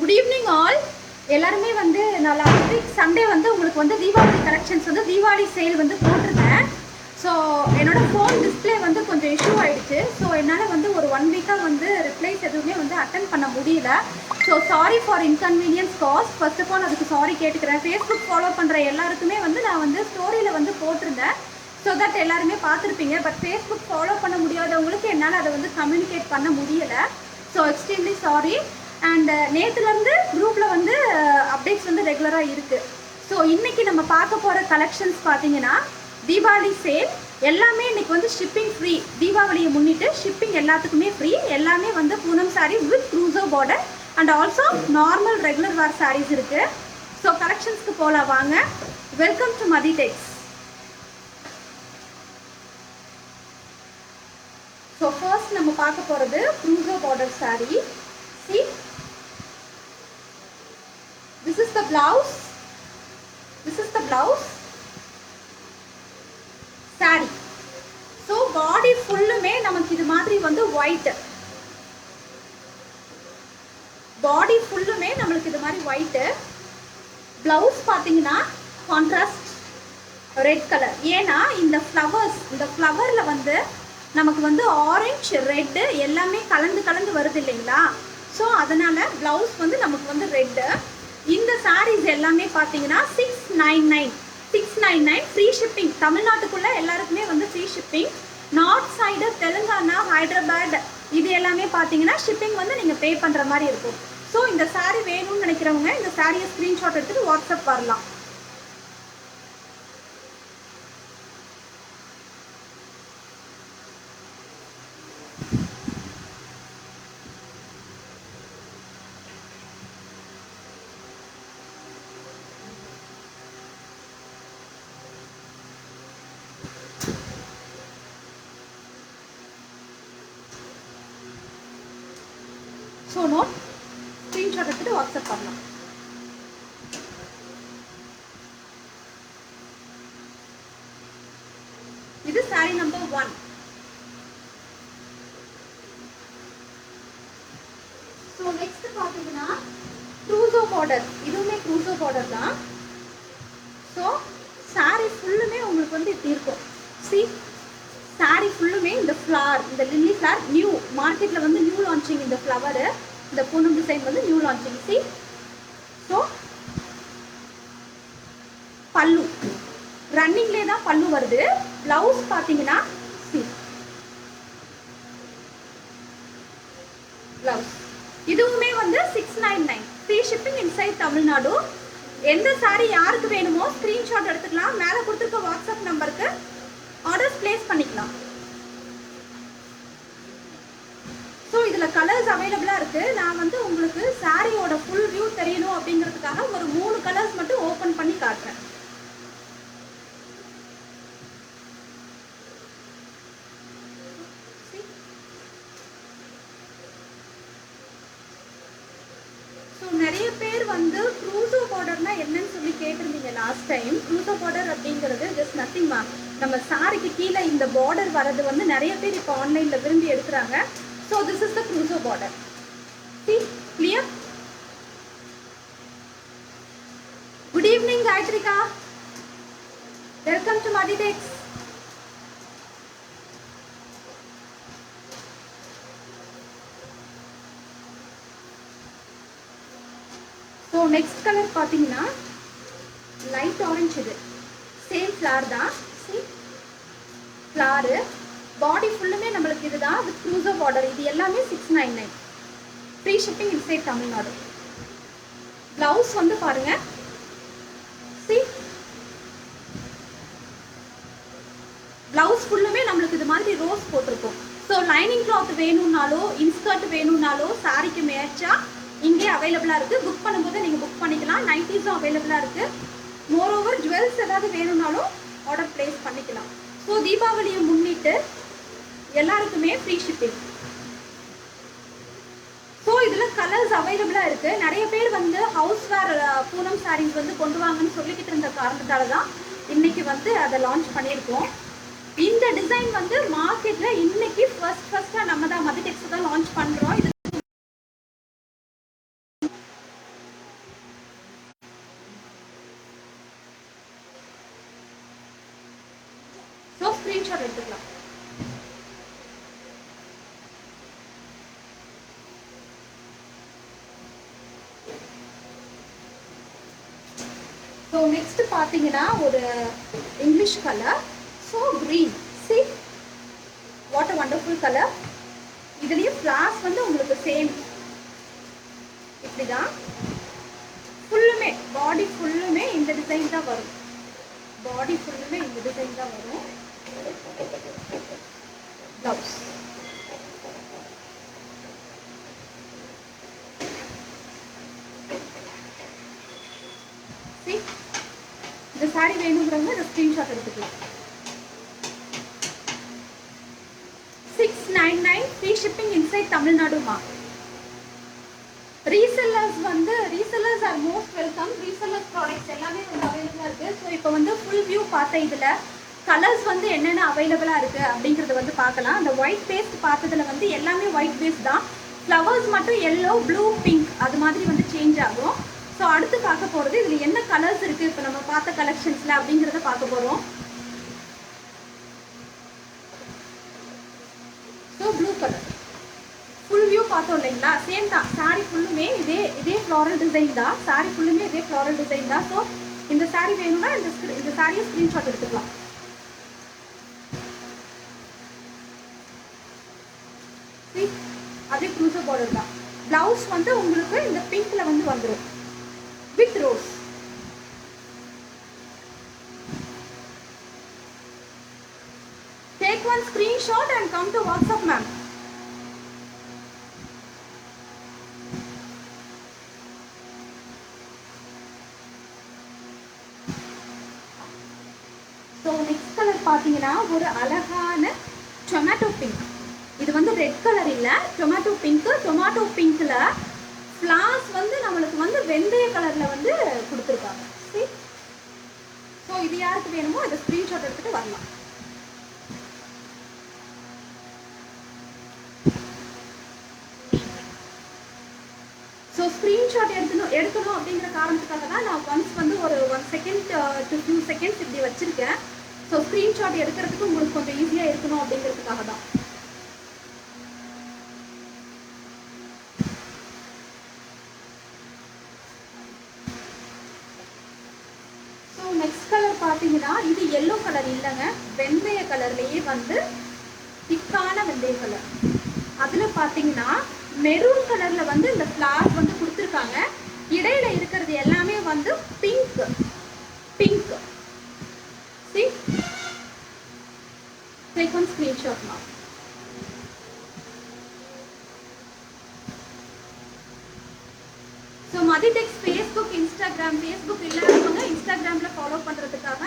Good evening all. எல்லாருமே வந்து நான் லாஸ்ட் வீக் சண்டே வந்து உங்களுக்கு வந்து தீபாவளி கலெக்ஷன்ஸ் வந்து தீபாவளி சேல் வந்து போட்டிருந்தேன். ஸோ என்னோட ஃபோன் டிஸ்பிளே வந்து கொஞ்சம் இஷ்யூ ஆகிடுச்சு. ஸோ என்னால் வந்து ஒரு 1 வீக்காக வந்து ரிப்ளைஸ் எதுவுமே வந்து அட்டன் பண்ண முடியல. So sorry for inconvenience cause. First of all அதுக்கு சாரி கேட்டுக்கிறேன். ஃபேஸ்புக் ஃபாலோ பண்ணுற எல்லாருக்குமே வந்து நான் வந்து ஸ்டோரியில் வந்து போட்டிருந்தேன். ஸோ தட் எல்லாருமே பார்த்துருப்பீங்க. பட் ஃபேஸ்புக் ஃபாலோ பண்ண முடியாதவங்களுக்கு என்னால் அதை வந்து கம்யூனிகேட் பண்ண முடியலை. So extremely sorry. அண்ட் நேற்றுலேருந்து குரூப்பில் வந்து அப்டேட்ஸ் வந்து ரெகுலராக இருக்குது. ஸோ இன்றைக்கி நம்ம பார்க்க போகிற கலெக்ஷன்ஸ் பார்த்தீங்கன்னா தீபாவளி சேல் எல்லாமே இன்றைக்கி வந்து ஷிப்பிங் ஃப்ரீ. தீபாவளியை முன்னிட்டு ஷிப்பிங் எல்லாத்துக்குமே ஃப்ரீ. எல்லாமே வந்து பூனம் சாரீஸ் வித் க்ரூசோ border and also normal regular wear sarees இருக்குது. ஸோ கலெக்ஷன்ஸ்க்கு போகலாம் வாங்க. Welcome to Mathi Tex. So first நம்ம பார்க்க போகிறது க்ரூசோ border saree. See, this is the blouse. This is the blouse saree. So body ஃபுல்லுமே நமக்கு இது மாதிரி வந்து white. body ஃபுல்லுமே நம்மளுக்கு இது மாதிரி white. blouse பார்த்தீங்கன்னா கான்ட்ராஸ்ட் ரெட் கலர். ஏன்னா இந்த ஃப்ளவர்ஸ், இந்த ஃப்ளவரில் வந்து நமக்கு வந்து ஆரஞ்சு ரெட்டு எல்லாமே கலந்து கலந்து வருது இல்லைங்களா? ஸோ அதனால் ப்ளவுஸ் வந்து நமக்கு வந்து ரெட்டு. இந்த சாரீஸ் எல்லாமே பார்த்தீங்கன்னா 699 ஃப்ரீ ஷிப்பிங். தமிழ்நாட்டுக்குள்ளே எல்லாருக்குமே வந்து free shipping. North side Telangana, Hyderabad இது எல்லாமே பார்த்தீங்கன்னா ஷிப்பிங் வந்து நீங்கள் பே பண்ணுற மாதிரி இருக்கும். ஸோ இந்த சாரீ வேணும்னு நினைக்கிறவங்க இந்த சாரியை ஸ்க்ரீன்ஷாட் எடுத்துகிட்டு வாட்ஸ்அப் வரலாம். ஸோ நோட் ஸ்க்ரீன்ஷாட் எடுத்துகிட்டு வாட்ஸ்அப் பண்ணலாம். இது சாரீ நம்பர் 1. ஸோ நெக்ஸ்ட் பார்த்தீங்கன்னா க்ரூசோ பார்டர். இதுவுமே க்ரூசோ பார்டர் தான். ஸோ சாரீ ஃபுல்லுமே உங்களுக்கு வந்து இப்படி இருக்கும். சி, சாரீ ஃபுல்லுமே இந்த ஃப்ளார், இந்த லில்லி ஃப்ளார் நியூ மார்க்கெட்டில் வந்து நியூ லான்ச்சிங். இந்த ஃப்ளவரு, இந்த பூனம் டிசைன் வந்து நியூ லான்ச்சிங். சி, ஸோ பல்லு ரன்னிங்லேயே தான் பல்லு வருது. ப்ளவுஸ் பார்த்தீங்கன்னா சி, ப்ளவுஸ் இதுவுமே வந்து 699 ஃப்ரீ ஷிப்பிங் இன்சைட் தமிழ்நாடு. எந்த சாரீ யாருக்கு வேணுமோ ஸ்க்ரீன்ஷாட் எடுத்துக்கலாம். மேலே கொடுத்துருக்க வாட்ஸ்அப் நம்பருக்கு ஆர்டர்ஸ் பிளேஸ் பண்ணிக்கலாம். ஸோ இதில் கலர்ஸ் அவைலபிளாக இருக்குது. நான் வந்து உங்களுக்கு சாரியோட ஃபுல் வியூ தெரியணும் அப்படிங்கிறதுக்காக ஒரு 3 கலர்ஸ் மட்டும் ஓப்பன் பண்ணி காட்டுறேன். ஸோ நிறைய பேர் வந்து க்ரூசோ பார்டர்னா என்னன்னு சொல்லி கேட்டிருந்தீங்க லாஸ்ட் டைம். க்ரூசோ பார்டர் அப்படிங்கிறது ஜஸ்ட் நத்திங் மா. நம்ம சாரிக்கு கீழே இந்த பார்டர் வரது வந்து நிறைய பேர் இப்போ ஆன்லைனில் விரும்பி எடுக்கிறாங்க. ஸோ திஸ் இஸ் த க்ரூசோ border. See, clear? Good evening காயத்ரிகா. Welcome to Mathi Tex. So next colour பார்த்தீங்கன்னா லைட் ஆரஞ்சு. இது சேம் ஃப்ளார் தான். சி, ஃப்ளாரு பாடி ஃபுல்லுமே நம்மளுக்கு இதுதான் வித் க்ரூசோ பார்டர். இது எல்லாமே 699 free shipping inside Tamil Nadu. Blouse வந்து பாருங்க. சி, ப்ளவுஸ் ஃபுல்லுமே நம்மளுக்கு இது மாதிரி ரோஸ் போட்டிருக்கும். ஸோ லைனிங் கிளாத் வேணும்னாலோ இன்ஸ்கர்ட் வேணும்னாலோ சாரிக்கு மேட்சா இங்கே அவைலபிளாக இருக்குது. புக் பண்ணும்போது நீங்கள் புக் பண்ணிக்கலாம். நைட்டிஸும் அவைலபிளாக இருக்குது. மோரோவர் ஜுவல்ஸ் ஏதாவது வேணும்னாலும் ஆர்டர் ப்ளேஸ் பண்ணிக்கலாம். ஸோ தீபாவளியை முன்னிட்டு எல்லாருக்குமே ஃப்ரீ ஷிப்பிங். ஸோ இதில் கலர்ஸ் அவைலபிளாக இருக்குது. நிறைய பேர் வந்து ஹவுஸ் வேர் பூனம் சாரீஸ் வந்து கொண்டு வாங்கன்னு சொல்லிக்கிட்டு இருந்த காரணத்தால் தான் இன்றைக்கி வந்து அதை லான்ச் பண்ணியிருக்கோம். இந்த டிசைன் வந்து மார்க்கெட்டில் இன்றைக்கி ஃபர்ஸ்ட்டாக நம்ம தான் மதி டெக்ஸ் தான் லான்ச் பண்ணுறோம். இது ஸ்க்ரீன்ஷாட் எடுத்துக்கலாம். ஸோ நெக்ஸ்ட் பார்த்தீங்கன்னா ஒரு English colour. So green. See what a wonderful colour. இதுலேயும் ஃப்ளார்ஸ் வந்து உங்களுக்கு சேம் இப்படி தான். ஃபுல்லுமே பாடி ஃபுல்லுமே இந்த டிசைன் தான் வரும். பாடி ஃபுல்லுமே இந்த டிசைன் தான் வரும். ப்ளவுஸ் இந்த சாரி வேணுங்கிறவங்க இந்த ஸ்க்ரீன்ஷாட் எடுத்துக்கலாம். 699 ஃப்ரீ ஷிப்பிங் இன்சைட் தமிழ்நாடுமா. Resellers are most welcome. Resellers products எல்லாமே வந்து அவைலபிளாக இருக்குது. ஸோ இப்போ வந்து ஃபுல் வியூ பார்த்த இதில் கலர்ஸ் வந்து என்னென்ன அவைலபிளாக இருக்குது அப்படிங்கிறத வந்து பார்க்கலாம். அந்த ஒயிட் பேஸ்ட் பார்த்ததில் வந்து எல்லாமே ஒயிட் பேஸ்ட் தான். ஃப்ளவர்ஸ் மட்டும் எல்லோ, ப்ளூ, பிங்க் அது மாதிரி வந்து சேஞ்ச் ஆகும். ஸோ அடுத்து பார்க்க போகிறது இதில் என்ன கலர்ஸ் இருக்குது இப்போ நம்ம பார்த்த கலெக்ஷன்ஸில் அப்படிங்கிறத பார்க்க போகிறோம். So blue colour full view பார்த்தோம் இல்லைங்களா, சேம் தான். சாரி ஃபுல்லுமே இதே ஃப்ளாரல் டிசைன் தான். சாரி ஃபுல்லுமே இதே ஃப்ளாரல் டிசைன் தான். ஸோ இந்த சாரி வேணும்னா இந்த சாரியை ஸ்க்ரீன்ஷாட் எடுத்துக்கலாம். அதே க்ரூசர் பார்டர் தான். ப்ளவுஸ் வந்து உங்களுக்கு இந்த பிங்க்ல வந்து வந்துடும் with rose. Take one screenshot and come to WhatsApp, ma'am. So next color பாத்தீங்கன்னா ஒரு அழகான டொமேட்டோ பிங்க். இது வந்து ரெட் கலர் இல்ல, டொமேட்டோ பிங்க். டொமேட்டோ பிங்க்ல ஃப்ளார்ஸ் வந்து நம்மளுக்கு வந்து வெந்தய கலர்ல வந்து கொடுத்துருக்காங்க. ஸோ இது யாருக்கு வேணுமோ அதை ஸ்க்ரீன்ஷாட் எடுத்துட்டு வரலாம். ஸோ ஸ்க்ரீன்ஷாட் எடுக்கணும் அப்படிங்கிற காரணத்துக்காக தான் நான் ஒன்ஸ் வந்து ஒரு 1 செகண்ட் to 2 செகண்ட்ஸ் இப்படி வச்சிருக்கேன். ஸோ ஸ்க்ரீன்ஷாட் எடுக்கிறதுக்கு உங்களுக்கு கொஞ்சம் ஈஸியாக இருக்கணும் அப்படிங்கிறதுக்காக தான். நெக்ஸ்ட் கலர் பார்த்தீங்கன்னா இது எல்லோ கலர் இல்லைங்க, வெந்தய கலர்லேயே வந்து திக்கான வெந்தய கலர். அதில் பார்த்தீங்கன்னா மெரூன் கலரில் வந்து இந்த ஃப்ளார்ஸ் வந்து கொடுத்துருக்காங்க. இடையில இருக்கிறது எல்லாமே வந்து pink. See, take one screenshot now. So Mathitex Facebook, Instagram. Facebook இல்லாதவங்க இன்ஸ்டாகிராமில் ஃபாலோ பண்ணுறதுக்காக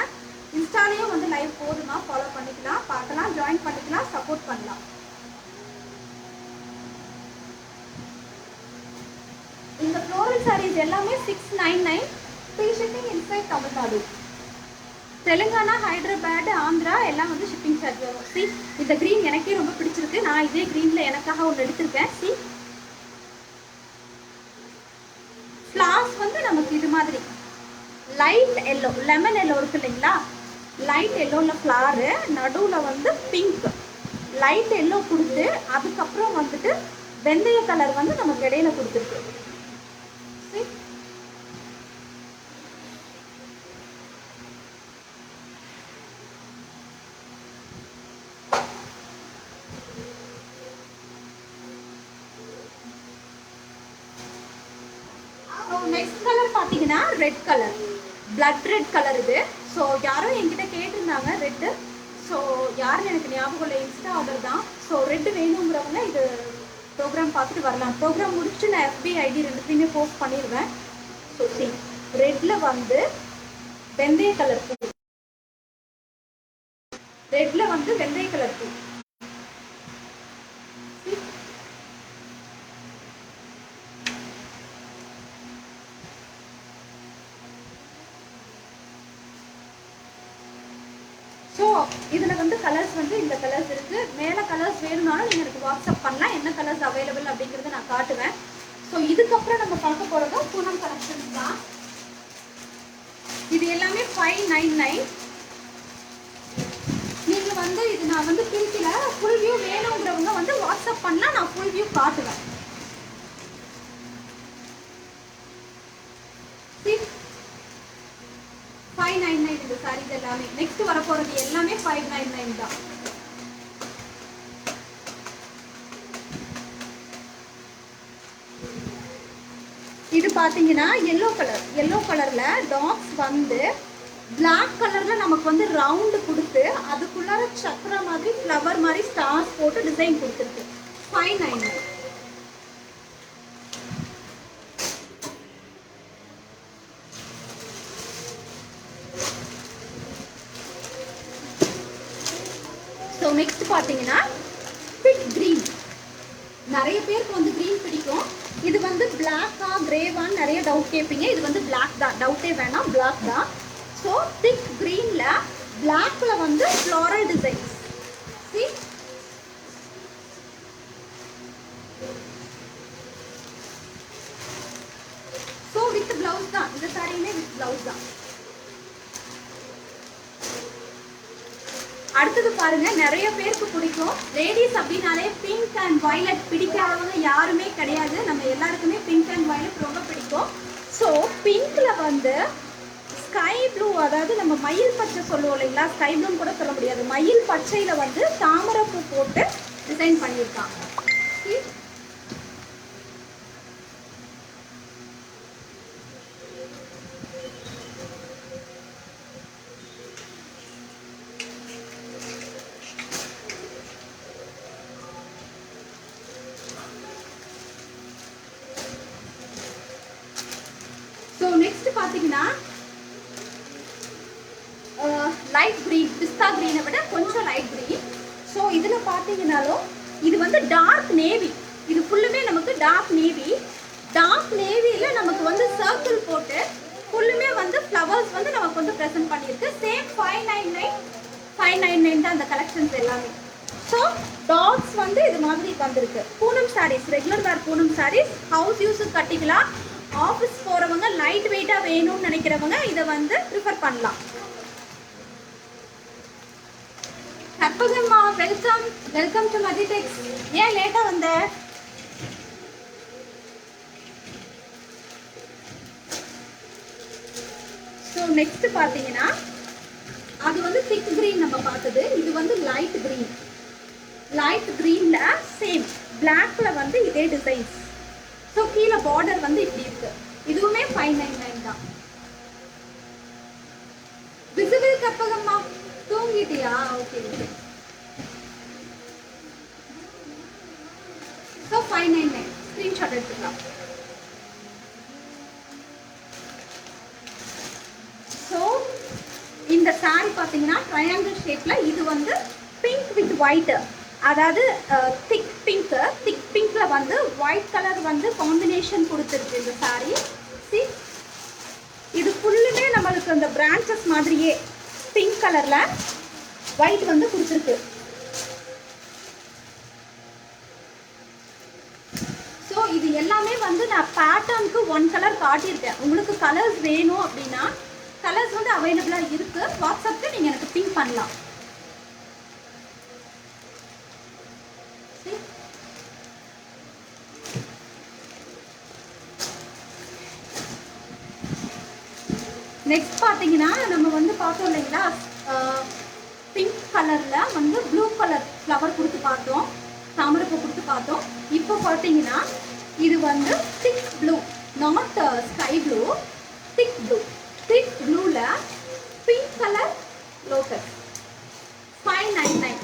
இன்ஸ்டாலேயும் வந்து லைவ் போதுமா, ஃபாலோ பண்ணிக்கலாம், பார்க்கலாம், ஜாயின் பண்ணிக்கலாம், சப்போர்ட் பண்ணலாம். இந்த ஃப்ளோரல் சாரீஸ் எல்லாமே 699 free shipping inside Tamil Nadu. Telangana, Hyderabad, Andhra எல்லாம் வந்து ஷிப்பிங் சார்ஜ் வரும். சி இந்த க்ரீன் எனக்கே ரொம்ப பிடிச்சிருக்கு. நான் இதே க்ரீனில் எனக்காக ஒன்று எடுத்திருக்கேன். சி ஃப்ளார்ஸ் வந்து நமக்கு இது மாதிரி லைட் எல்லோ, லெமன் எல்லோ இருக்கு இல்லைங்களா, லைட் எல்லோவில் ஃப்ளாரு, நடுவில் வந்து பிங்க், லைட் எல்லோ கொடுத்து அதுக்கப்புறம் வந்துட்டு வெந்தய கலர் வந்து நமக்கு இடையில கொடுத்துருக்கு. நெக்ஸ்ட் கலர் பார்த்தீங்கன்னா red colour, blood red colour இது. ஸோ யாரும் என்கிட்ட கேட்டிருந்தாங்க ரெட்டு. ஸோ யாருன்னு எனக்கு ஞாபகம் இல்லை, இன்ஸ்டா ஆர்டர் தான். ஸோ ரெட்டு வேணுங்கிறவங்க இது ப்ரோக்ராம் பார்த்துட்டு வரலாம். ப்ரோக்ராம் முடிச்சுட்டு நான் FB ID ரெண்டுத்தையுமே போஸ்ட் பண்ணிடுவேன். ஸோ சி ரெட்டில் வந்து வெந்தய கலர் பூ, ரெட்டில் வந்து வெந்தய கலர் பூ. ஸோ இதில் வந்து கலர்ஸ் வந்து இந்த கலர்ஸ் இருக்குது. மேலே கலர்ஸ் வேணும்னாலும் நீங்கள் எனக்கு வாட்ஸ்அப் பண்ணலாம். என்ன கலர்ஸ் அவைலபிள் அப்படிங்கிறத நான் காட்டுவேன். ஸோ இதுக்கப்புறம் நம்ம பார்க்க போகிறதும் பூனம் கலெக்ஷன்ஸ் தான். இது எல்லாமே 599. நீங்கள் வந்து இது நான் வந்து பிரிக்கல. ஃபுல் வியூ வேணுங்கிறவங்க வந்து வாட்ஸ்அப் பண்ணா நான் ஃபுல் வியூ காட்டுவேன். 599 இந்த சாரீஸ் எல்லாமே. நெக்ஸ்ட் வர போறது எல்லாமே 599 தான். இது பாத்தீங்கன்னா yellow கலர்ல டாட்ஸ் வந்து black கலர்ல நமக்கு வந்து ரவுண்ட் கொடுத்து அதுக்குள்ளார சக்கர மாதிரி ஃப்ளவர் மாதிரி ஸ்டார்ஸ் போட்டு டிசைன் கொடுத்துருக்கு. 599. ஸோ நெக்ஸ்ட் பார்த்தீங்கன்னா திக் க்ரீன். நிறைய பேருக்கு வந்து க்ரீன் பிடிக்கும். இது வந்து பிளாக்கா கிரேவான்னு நிறைய டவுட் கேட்பீங்க. இது வந்து பிளாக் தான், டவுட்டே வேணாம், பிளாக் தான். ஸோ திக் க்ரீனில் பிளாக்ல வந்து floral designs. C so with blouse தான், இந்த சாரியுமே வித் பிளவுஸ் தான். அடுத்தது பாருங்க, நிறைய பேருக்கு பிடிக்கும். லேடிஸ் அப்படின்னாலே பிங்க் அண்ட் வயலட் பிடிக்காதவங்க யாருமே கிடையாது. நம்ம எல்லாருக்குமே பிங்க் அண்ட் வயலட் ரொம்ப பிடிக்கும். ஸோ பிங்க்ல வந்து ஸ்கை ப்ளூ, அதாவது நம்ம மயில் பச்சை சொல்லுவோம் இல்லைங்களா, ஸ்கை ப்ளூன்னு கூட சொல்ல முடியாது, மயில் பச்சையில வந்து தாமரைப்பூ போட்டு டிசைன் பண்ணியிருக்காங்க. ஸோ நெக்ஸ்ட் பார்த்தீங்கன்னா லைட் க்ரீன், பிஸ்தா க்ரீனை விட கொஞ்சம் லைட் க்ரீன். ஸோ இதில் பார்த்தீங்கன்னாலும் இது வந்து டார்க் நேவி. இது ஃபுல்லுமே நமக்கு டார்க் நேவி. டார்க் நேவியில் நமக்கு வந்து சர்க்கிள் போட்டு ஃபுல்லுமே வந்து ஃப்ளவர்ஸ் வந்து நமக்கு வந்து ப்ரெசென்ட் பண்ணியிருக்கு. சேம் 599 தான் அந்த கலெக்ஷன்ஸ் எல்லாமே. ஸோ டாட்ஸ் வந்து இது மாதிரி வந்திருக்கு. Poonam sarees, regular wear Poonam sarees, house யூஸுக்கு கட்டிக்கலாம். ஆஃபீஸ் போகிறவங்க லைட் வெயிட்டாக வேணும்னு நினைக்கிறவங்க இதை வந்து ப்ரிஃபர் பண்ணலாம். கற்பகம்மா வெல்கம், வெல்கம் டு மதிடெக்ஸ். ஏன் லேட்டாக வந்த? ஸோ நெக்ஸ்ட் பார்த்தீங்கன்னா அது வந்து திக் க்ரீன் நம்ம பார்த்தது. இது வந்து லைட் க்ரீன். லைட் க்ரீனில் சேம் பிளாக்ல வந்து இதே டிசைன்ஸ். ஸோ கீழே பார்டர் வந்து இப்படி இருக்கு. இதுவுமே 599 தான். விசிபிள் கற்பகம்மா தூங்கிட்டியா? Okay okay. ஸோ 599 ஸ்க்ரீன்ஷாட் எடுத்துக்கலாம். ஸோ இந்த சாரி பார்த்தீங்கன்னா ட்ரையாங்கிள் ஷேப்பில், இது வந்து பிங்க் வித் ஒயிட், அதாவது திக் பிங்க்ல வந்து ஒயிட் கலர் வந்து காம்பினேஷன் கொடுத்துருக்கு இந்த சாரி. சி இது ஃபுல்லுமே நம்மளுக்கு அந்த பிரான்ச்சஸ் மாதிரியே பிங்க் கலர்ல ஒயிட் வந்து கொடுத்துருக்கு. ஸோ இது எல்லாமே வந்து நான் பேட்டர்னுக்கு 1 கலர் காட்டியிருக்கேன். உங்களுக்கு கலர்ஸ் வேணும் அப்படின்னா கலர்ஸ் வந்து அவைலபிளாக இருக்கு. வாட்ஸ்அப்க்கு நீங்கள் எனக்கு பிங்க் பண்ணலாம். நெக்ஸ்ட் பார்த்தீங்கன்னா நம்ம வந்து பார்த்தோம் இல்லைங்களா, பிங்க் கலரில் வந்து ப்ளூ கலர் ஃப்ளவர் கொடுத்து பார்த்தோம், தாமரைப்பூ கொடுத்து பார்த்தோம். இப்போ பார்த்தீங்கன்னா இது வந்து thick blue, not sky blue, thick blue. Thick ப்ளூவில் pink colour lotus 599.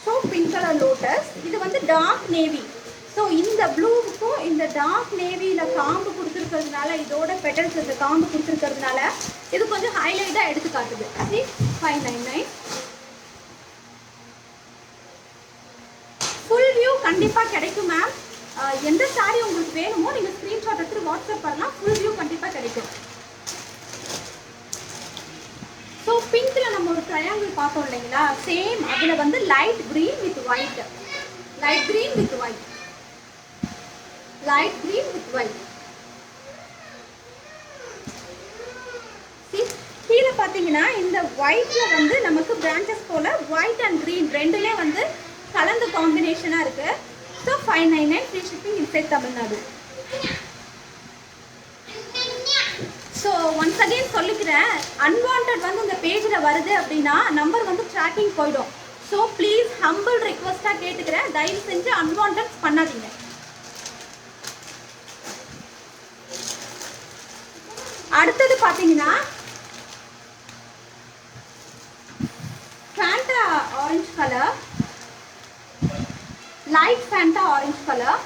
So pink colour lotus. இது வந்து டார்க் நேவி. ஸோ இந்த ப்ளூவுக்கும் இந்த டார்க் நேவியில் காம்பு கொடுத்துருக்கிறதுனால, இதோட பெட்டல்ஸ் இந்த காம்பு கொடுத்துருக்கிறதுனால இது கொஞ்சம் ஹைலைட்டாக எடுத்து காட்டுது. 599. ஃபுல் வியூ கண்டிப்பாக கிடைக்கும் மேம். எந்த சாரி உங்களுக்கு வேணுமோ நீங்கள் ஸ்க்ரீன்ஷாட் எடுத்து வாட்ஸ்அப் பண்ணலாம். ஃபுல் வியூ கண்டிப்பாக கிடைக்கும். ஸோ பிங்க்கில் நம்ம ஒரு ட்ரையாங்கிள் பார்த்தோம் இல்லைங்களா, சேம் அதில் வந்து light green with white, light green with white, light green with white. See, கீழே பார்த்தீங்கன்னா இந்த ஒயிட்டில் வந்து நமக்கு பிரான்ச்சஸ் போல் ஒயிட் அண்ட் க்ரீன் ரெண்டுமே வந்து கலந்து காம்பினேஷனாக இருக்குது. So 599 free shipping inside Tamil Nadu. So once again சொல்லிக்கிறேன், அன்வான்ட் வந்து இந்த பேஜில் வருது அப்படின்னா நம்பர் வந்து ட்ராக்கிங் போயிடும். ஸோ ப்ளீஸ் ஹம்பிள் ரெக்வஸ்ட்டாக கேட்டுக்கிறேன், தயவு செஞ்சு அன்வான்ட் பண்ணாதீங்க. அடுத்தது பார்த்தீங்கன்னா Fanta orange colour, light Fanta orange colour,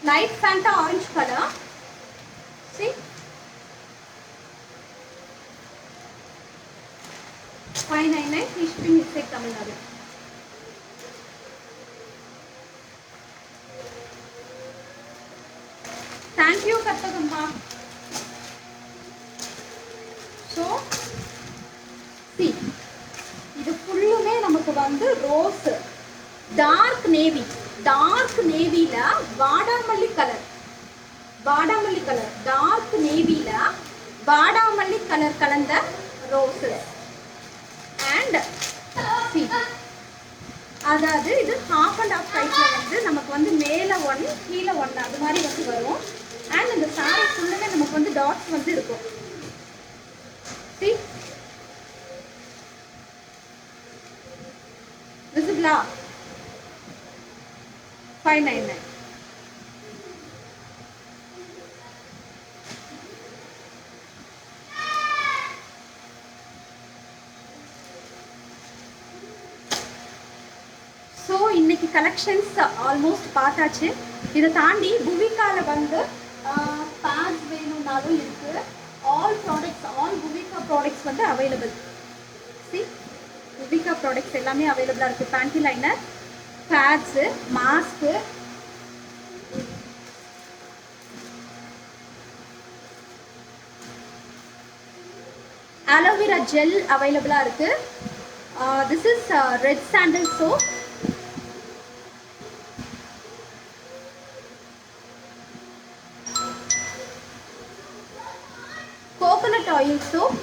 light Fanta orange colour. See, 599 free shipping inside Tamil Nadu. Thank you Kattagamma. So see, இது ஃபுல்லுமே நமக்கு வந்து ரோஸ், டார்க் நேவி, டார்க் நேவில வாடாமல்லி கலர், வாடாமல்லி கலர், டார்க் நேவில வாடாமல்லி கலர் கலந்த ரோஸு. அண்ட் see, அதாவது இது ஹாஃப் அண்ட் ஆஃப் டைப்பில் வந்து நமக்கு வந்து மேலே ஒன்று கீழே ஒன்று அது மாதிரி வந்து வரும். அண்ட் இந்த சாரி ஃபுல்லுமே நமக்கு வந்து டாட்ஸ் வந்து இருக்கும். see, விசிபிளா 599. ஸோ இன்னைக்கு கலெக்ஷன்ஸ் ஆல்மோஸ்ட் பார்த்தாச்சு. இதை தாண்டி புவிகாவில் வந்து பேட்ஸ் வேணும்னாலும் இருக்குது. ஆல் ப்ராடக்ட்ஸ், ஆல் புவிகா ப்ராடக்ட்ஸ் வந்து அவைலபிள். see, புவிகா ப்ராடக்ட்ஸ் எல்லாமே அவைலபிளாக இருக்குது. Bandy liner, pads, mask, aloe vera gel அவைலபிளாக இருக்குது. This is red sandal soap, coconut oil soap,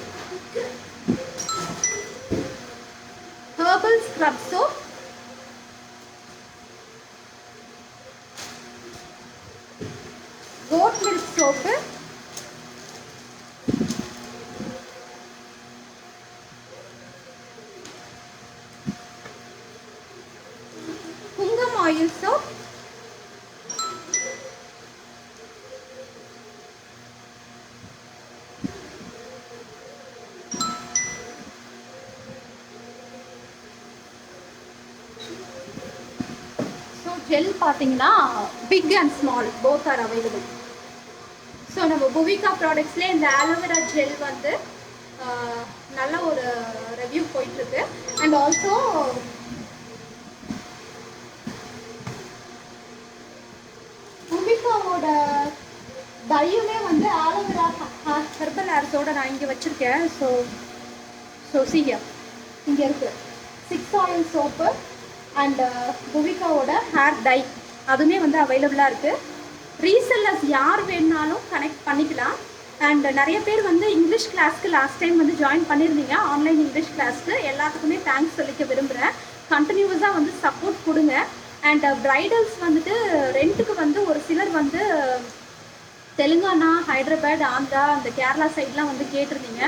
herbal scrub soap, goat milk soap, kungam oil soap, gel பார்த்தீங்கன்னா big and small both are available. So நம்ம புவிகா ப்ராடக்ட்ஸ்லேயே இந்த aloe vera gel வந்து நல்ல ஒரு review போயிட்டுருக்கு. And also புவிகாவோட டையுமே வந்து ஆலோவேரா ஹெர்பல் ஹேர்ஸோட நான் இங்கே வச்சுருக்கேன். ஸோ சீக்கிரம் இங்கே இருக்குது 6 ஆயில் சோப்பு அண்ட் புவிகாவோட ஹேர் டை அதுவுமே வந்து அவைலபிளாக இருக்குது. ரீசெல்லர்ஸ் யார் வேணுனாலும் கனெக்ட் பண்ணிக்கலாம். அண்ட் நிறைய பேர் வந்து இங்கிலீஷ் கிளாஸ்க்கு லாஸ்ட் டைம் வந்து ஜாயின் பண்ணியிருந்தீங்க, ஆன்லைன் இங்கிலீஷ் கிளாஸ்க்கு. எல்லாத்துக்குமே தேங்க்ஸ் சொல்லிக்க விரும்புகிறேன். கண்டினியூஸாக வந்து சப்போர்ட் கொடுங்க. அண்ட் ப்ரைடல்ஸ் வந்துட்டு ரெண்ட்டுக்கு வந்து ஒரு சிலர் வந்து தெலுங்கானா, ஹைதராபாத், ஆந்திரா, அந்த கேரளா சைட்லாம் வந்து கேட்டிருந்தீங்க.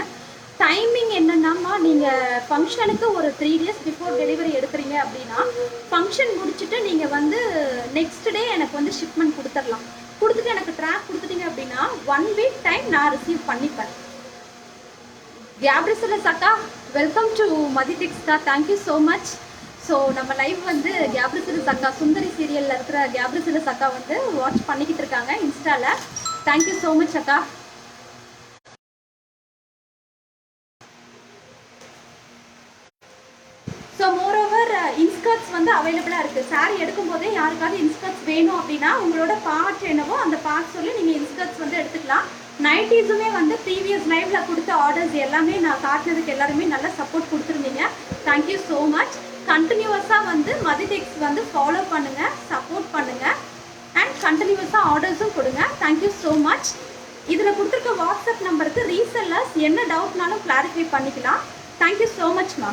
டைமிங் என்னென்னாமா, நீங்கள் ஃபங்க்ஷனுக்கு ஒரு 3 days பிஃபோர் டெலிவரி எடுக்கிறீங்க அப்படின்னா ஃபங்க்ஷன் முடிச்சுட்டு நீங்கள் வந்து நெக்ஸ்ட் டே எனக்கு வந்து ஷிப்மெண்ட் கொடுத்துடலாம். கொடுத்துட்டு எனக்கு ட்ராக் கொடுத்துட்டீங்க அப்படின்னா 1 week டைம் நான் ரிசீவ் பண்ணிப்பேன். கேப்ரிசிலஸ் அக்கா, வெல்கம் டு மதிடெக்ஸ்கா, தேங்க்யூ ஸோ மச். ஸோ நம்ம லைவ் வந்து கேப்ரிசிலஸ் அக்கா, சுந்தரி சீரியலில் இருக்கிற கேப்ரிசிலஸ் அக்கா வந்து வாட்ச் பண்ணிக்கிட்டு இருக்காங்க இன்ஸ்டாவில். தேங்க்யூ ஸோ மச் அக்கா. ஸோ மோரோவர் இன்ஸ்கர்ட்ஸ் வந்து அவைலபிளாக இருக்குது. சாரீ எடுக்கும்போதே யாருக்காவது இன்ஸ்கர்ட்ஸ் வேணும் அப்படின்னா உங்களோட பார்ட் என்னவோ அந்த பார்ட் சொல்லி நீங்கள் இன்ஸ்கர்ட்ஸ் வந்து எடுத்துக்கலாம். நைட்டிஸுமே வந்து ப்ரீவியஸ் லைவில் கொடுத்த ஆர்டர்ஸ் எல்லாமே நான் காட்டினதுக்கு எல்லாருமே நல்லா சப்போர்ட் கொடுத்துருந்தீங்க. Thank you so much. கண்டினியூவஸாக வந்து மதிடெக்ஸ் வந்து ஃபாலோ பண்ணுங்கள், சப்போர்ட் பண்ணுங்கள். அண்ட் கண்டினியூஸாக ஆர்டர்ஸும் கொடுங்க. Thank you so much. இதில் கொடுத்துருக்க வாட்ஸ்அப் நம்பருக்கு ரீசெல்லர்ஸ் என்ன டவுட்னாலும் கிளாரிஃபை பண்ணிக்கலாம். Thank you so மச்மா.